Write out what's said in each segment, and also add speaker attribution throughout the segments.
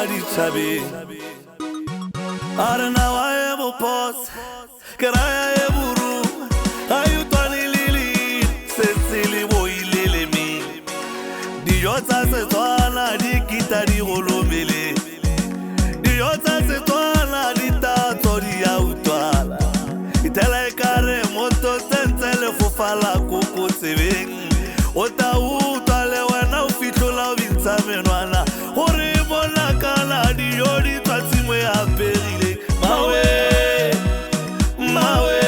Speaker 1: di chabi arna wa e bo pos keraya e buru ayu tani lili sesili boilele mi di yota se twana di kita di golomele di yota se twana di ta tori ya utwala itela kare moto tentele fufala kuku tsebeng ota utwale wena ufitlola ubintsa menwana hore bona kana di yodi tsatsingwe ya perile mawe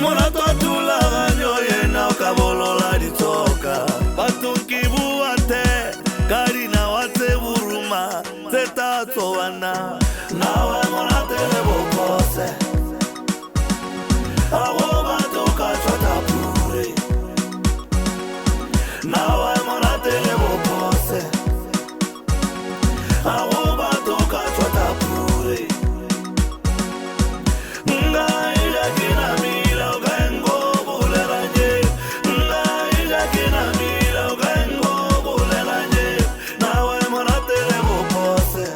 Speaker 1: mona twatula ganyo yena ukabolola ditoka batunki buate karina wate buruma zetato wana nawe mona telebo kose awo batoka chota pure nawe mona telebo kose awo batoka chota pure ngaila kina mila ugengo bulelanje ngaila kina mila ugengo bulelanje nawe mona telebo kose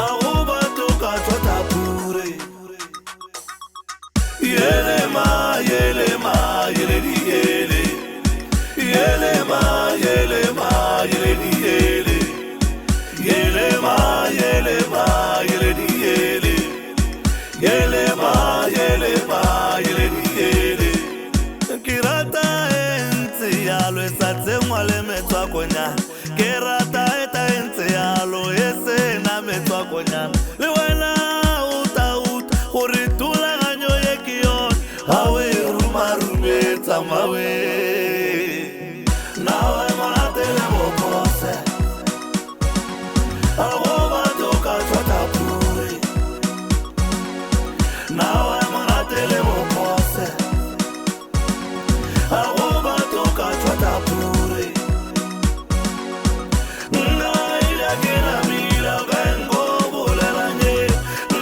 Speaker 1: awo batoka chota pure yelema yele di yele yelema yele di yele yelema yele di yele yelema yele di yele kirata ente yalo esatse ngwale metwa konya kirata eta ente yalo ese na metwa konya le wena uta hore tula ganyo yekion awe rumarubeta mawe nawe mona telebo kose awo batoka chota pure nawe mona telebo kose awo batoka chota pure ngaila kina mila ugengo bulelanje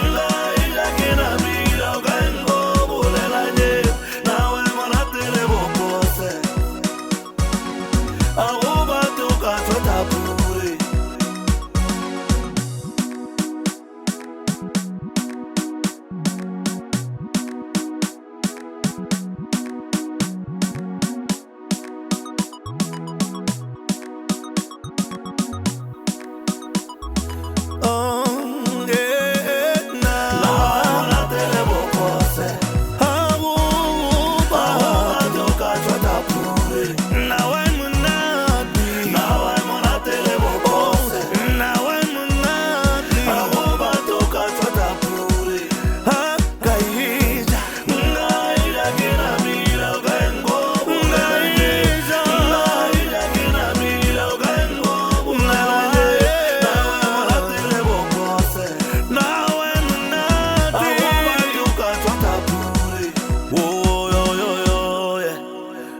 Speaker 1: ngaila kina mila ugengo bulelanje nawe mona telebo kose awo batoka chota pure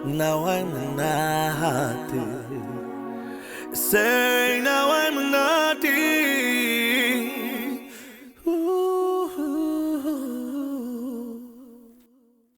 Speaker 1: Now I'm not